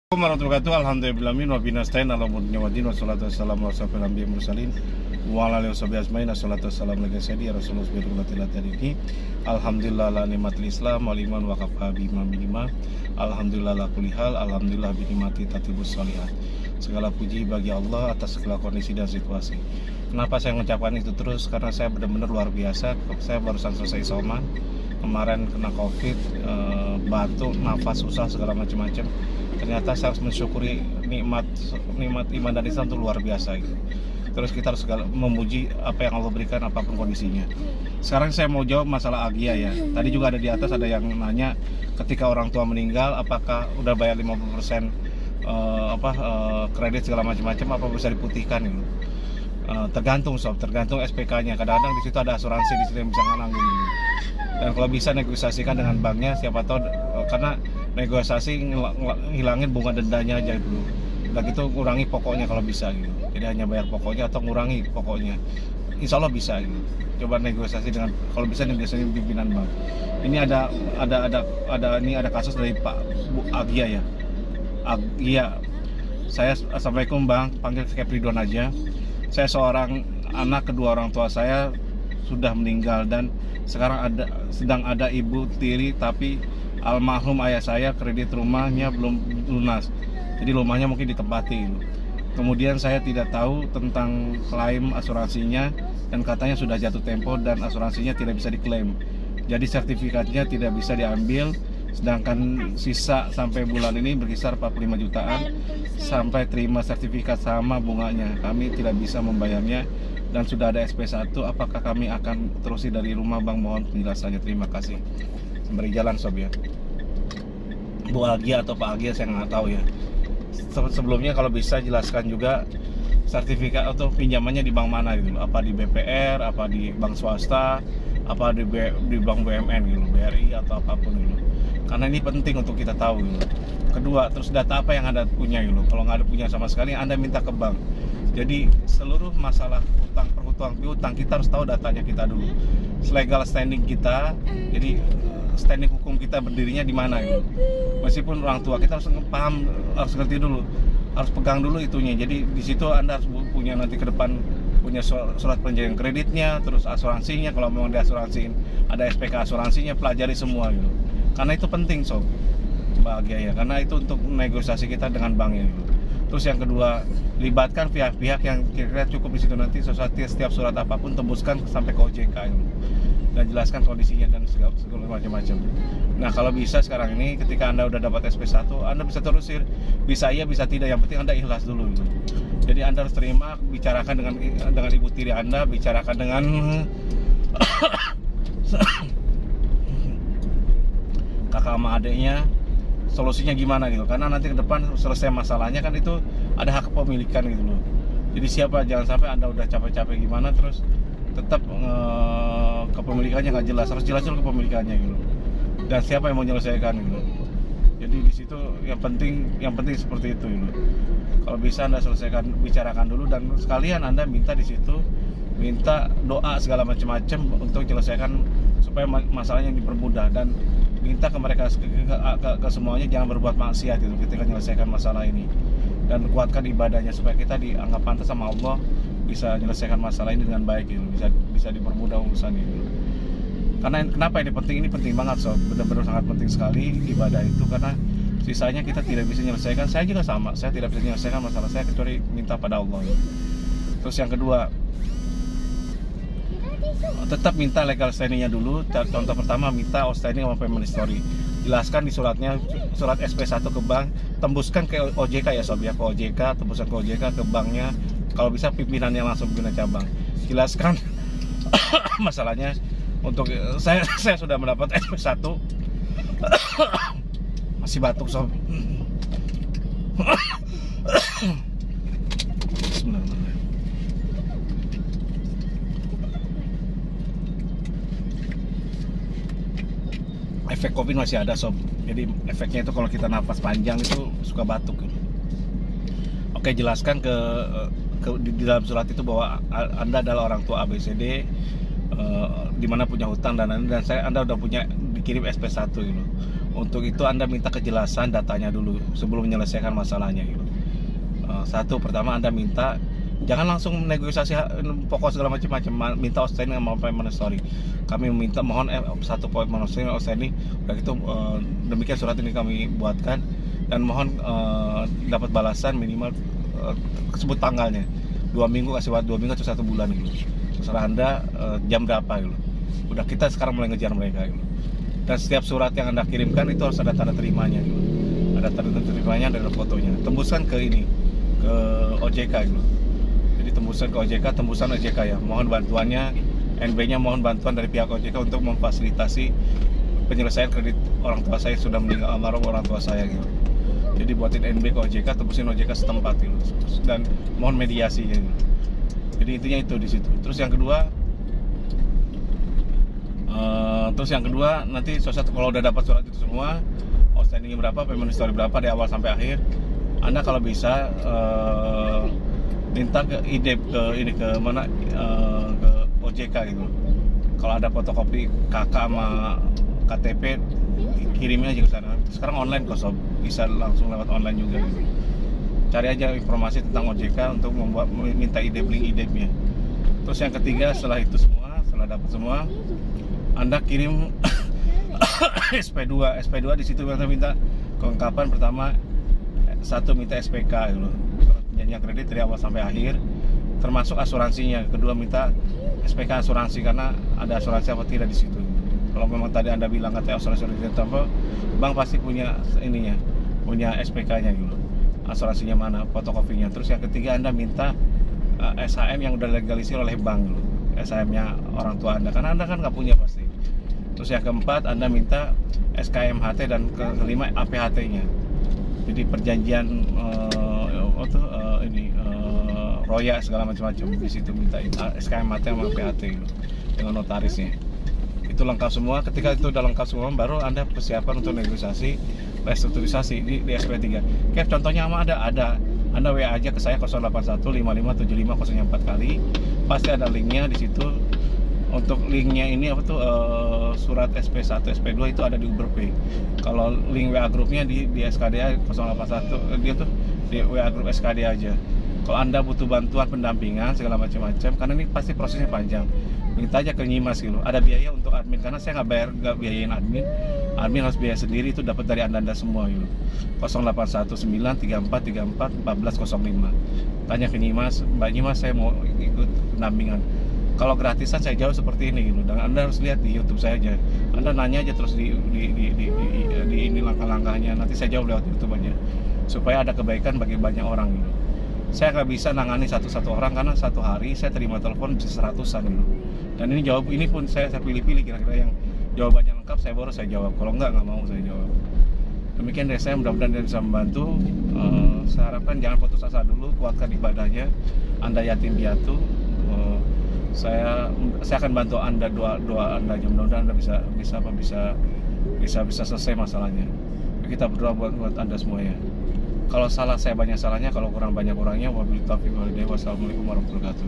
Assalamualaikum warahmatullahi wabarakatuh. Alhamdulillahi wa bihi nasta'in ala umuri dunya waddin wassalatu wassalamu ala asyrofil anbiya'i wal mursalin wa ala alihi washabihi ajmain. Assalatu wassalamu ala sayyidina Rasulullah sallallahu alaihi wasallam. Alhamdulillah la nikmatil Islam wal iman wa kafa bima minima. Alhamdulillah la kulli hal. Alhamdulillah bi nikmati tatibus shalihat. Segala puji bagi Allah atas segala kondisi dan situasi. Kenapa saya mengucapkan itu terus? Karena saya benar-benar luar biasa. Saya barusan selesai isoman. Kemarin kena COVID, batuk, nafas susah segala macam-macam. Ternyata saya harus mensyukuri nikmat iman dan Islam itu luar biasa gitu. Terus kita harus memuji apa yang Allah berikan apapun kondisinya. Sekarang saya mau jawab masalah Agia ya. Tadi juga ada di atas ada yang nanya ketika orang tua meninggal apakah udah bayar 50% kredit segala macam-macam apa bisa diputihkan gitu. Tergantung tergantung SPK-nya. Kadang-kadang di situ ada asuransi di situ yang bisa nanggung gitu. Dan kalau bisa negosiasikan dengan banknya, siapa tahu karena negosiasi ngilangin bunga dendanya aja dulu. Udah gitu kurangi pokoknya kalau bisa gitu. Jadi hanya bayar pokoknya atau ngurangi pokoknya. Insya Allah bisa gitu. Coba negosiasi dengan kalau bisa negosiasi pimpinan bank. Ini ada kasus dari Pak Agia ya. Agia. Saya assalamualaikum Bang, panggil Ridwan aja. Saya seorang anak, kedua orang tua saya sudah meninggal dan sekarang sedang ada ibu tiri, tapi almarhum ayah saya kredit rumahnya belum lunas, jadi rumahnya mungkin ditempati. Kemudian saya tidak tahu tentang klaim asuransinya dan katanya sudah jatuh tempo dan asuransinya tidak bisa diklaim, jadi sertifikatnya tidak bisa diambil. Sedangkan sisa sampai bulan ini berkisar 45 jutaan sampai terima sertifikat sama bunganya. Kami tidak bisa membayarnya dan sudah ada SP1. Apakah kami akan terusin dari rumah Bang? Mohon penjelasannya. Terima kasih. Sembari jalan sob ya. Bu Agia atau Pak Agia saya nggak tahu ya. Sebelumnya kalau bisa jelaskan juga sertifikat atau pinjamannya di bank mana gitu. Apa di BPR, apa di bank swasta, apa di bank BUMN gitu, BRI atau apapun gitu. Karena ini penting untuk kita tahu gitu. Kedua, terus data apa yang Anda punya gitu. Kalau nggak ada punya sama sekali, Anda minta ke bank. Jadi seluruh masalah piutang kita harus tahu datanya kita dulu. Legal standing kita, jadi standing hukum kita berdirinya di mana gitu. Meskipun orang tua kita harus paham, harus ngerti dulu, harus pegang dulu itunya. Jadi di situ Anda harus punya nanti ke depan punya surat perjanjian kreditnya, terus asuransinya kalau memang diasuransiin, ada SPK asuransinya, pelajari semua gitu. Karena itu penting sob, bahagia ya, karena itu untuk negosiasi kita dengan banknya gitu. Terus yang kedua, libatkan pihak-pihak yang kira-kira cukup di situ nanti. Setiap surat apapun tembuskan sampai ke OJK gitu. Dan jelaskan kondisinya dan segala macam-macam. Nah kalau bisa sekarang ini ketika Anda udah dapat SP1, Anda bisa terusin, bisa iya bisa tidak, yang penting Anda ikhlas dulu gitu. Jadi Anda harus terima, bicarakan dengan ibu tiri Anda, bicarakan dengan kakak sama adiknya, solusinya gimana gitu. Karena nanti ke depan selesai masalahnya kan itu ada hak kepemilikan gitu loh. Jadi siapa, jangan sampai Anda udah capek-capek gimana terus tetap kepemilikannya nggak jelas. Harus jelas dulu kepemilikannya gitu. Dan siapa yang mau menyelesaikan gitu. Jadi di situ yang penting seperti itu gitu. Kalau bisa Anda selesaikan, bicarakan dulu dan sekalian Anda minta di situ, minta doa segala macam-macam untuk menyelesaikan supaya masalahnya dipermudah, dan minta ke mereka ke semuanya jangan berbuat maksiat gitu ketika menyelesaikan masalah ini, dan kuatkan ibadahnya supaya kita dianggap pantas sama Allah, bisa menyelesaikan masalah ini dengan baik gitu, bisa dipermudah urusannya gitu. Karena kenapa ini penting? Ini penting banget sob, benar-benar sangat penting sekali ibadah itu, karena sisanya kita tidak bisa menyelesaikan. Saya juga sama, saya tidak bisa menyelesaikan masalah saya kecuali minta pada Allah gitu. Terus yang kedua, tetap minta legal standingnya dulu. Contoh pertama, minta outstanding sama family story. Jelaskan di suratnya, surat SP1 ke bank, tembuskan ke OJK ya sob ya, ke OJK, tembuskan ke OJK, ke banknya. Kalau bisa pimpinannya langsung pimpinan cabang. Jelaskan masalahnya. Untuk saya sudah mendapat SP1. Masih batuk sob. Efek COVID masih ada sob. Jadi efeknya itu kalau kita nafas panjang itu suka batuk. Oke, jelaskan di dalam surat itu bahwa Anda adalah orang tua ABCD, di mana punya hutang dan Anda udah punya dikirim SP1 gitu. Untuk itu Anda minta kejelasan datanya dulu sebelum menyelesaikan masalahnya gitu. Satu, pertama Anda minta jangan langsung negosiasi pokok segala macam-macam, minta outstanding sama payment story. Kami meminta mohon satu poin outstanding, udah gitu demikian surat ini kami buatkan dan mohon dapat balasan minimal sebut tanggalnya 2 minggu, kasih waktu 2 minggu atau 1 bulan gitu. Terserah Anda jam berapa gitu. Udah kita sekarang mulai ngejar mereka gitu. Dan setiap surat yang Anda kirimkan itu harus ada tanda terimanya gitu. Ada tanda terimanya dan ada fotonya. Tembuskan ke ini, ke OJK gitu. Jadi tembusan ke OJK, tembusan OJK ya. Mohon bantuannya, NB-nya mohon bantuan dari pihak OJK untuk memfasilitasi penyelesaian kredit orang tua saya sudah meninggal, almarhum orang tua saya gitu. Jadi buatin NB ke OJK, tembusin OJK setempat gitu. Dan mohon mediasinya gitu. Jadi intinya itu di situ. Terus yang kedua, nanti kalau udah dapat surat itu semua, outstanding berapa, payment history berapa dari awal sampai akhir, Anda kalau bisa minta ke IDEP ke OJK gitu. Kalau ada fotokopi KK sama KTP kirimnya aja ke sana. Sekarang online kok sob, bisa langsung lewat online juga gitu. Cari aja informasi tentang OJK untuk minta IDEP, link IDEP-nya. Terus yang ketiga, setelah dapat semua, Anda kirim SP2 di situ Anda minta kelengkapan. Pertama, satu minta SPK gitu, perjanjian kredit dari awal sampai akhir, termasuk asuransinya. Kedua minta SPK asuransi karena ada asuransi apa tidak di situ. Kalau memang tadi Anda bilang katanya asuransi apa, bank pasti punya ininya, punya SPK-nya gitu. Asuransinya mana, fotokopinya. Terus yang ketiga Anda minta SHM yang udah legalisir oleh bank gitu. SHM-nya orang tua Anda, karena Anda kan nggak punya pasti. Terus yang keempat Anda minta SKMHT dan kelima APHT-nya. Jadi perjanjian roya segala macam-macam di situ minta SKMHT sama APHT gitu, dengan notarisnya. Itu lengkap semua. Ketika itu udah lengkap semua, baru Anda persiapan untuk negosiasi restrukturisasi di SP3. Kayak contohnya ada. Anda WA aja ke saya 081557504 kali. Pasti ada linknya di situ. Untuk linknya ini surat SP1, SP2 itu ada di Uberpay. Kalau link WA grupnya di SKDA 081, dia tuh di WA grup SKD aja. Kalau Anda butuh bantuan pendampingan segala macam-macam, karena ini pasti prosesnya panjang, minta aja ke Nyimas gitu. Ada biaya untuk admin, karena saya nggak biayain admin harus biaya sendiri, itu dapat dari anda semua gitu. 081934341405. Tanya ke Nyimas, Mbak Nyimas saya mau ikut pendampingan. Kalau gratisan saya jawab seperti ini gitu. Dan Anda harus lihat di YouTube saya aja. Anda nanya aja terus di ini langkah-langkahnya. Nanti saya jawab lewat YouTube aja. Supaya ada kebaikan bagi banyak orang gitu. Saya nggak bisa nangani satu-satu orang karena satu hari saya terima telepon bisa 100-an gitu. Dan ini pun saya pilih-pilih kira-kira yang jawabannya lengkap baru saya jawab. Kalau nggak mau saya jawab. Demikian dari saya, mudah-mudahan bisa membantu. Saya harapkan jangan putus asa dulu, kuatkan ibadahnya. Anda yatim piatu. Saya akan bantu Anda, doa Anda aja, mudah-mudahan Anda bisa selesai masalahnya. Kita berdoa buat Anda semua ya. Kalau salah saya banyak salahnya, kalau kurang banyak kurangnya. Wabillahi taufiq wal hidayah. Wassalamualaikum warahmatullahi wabarakatuh.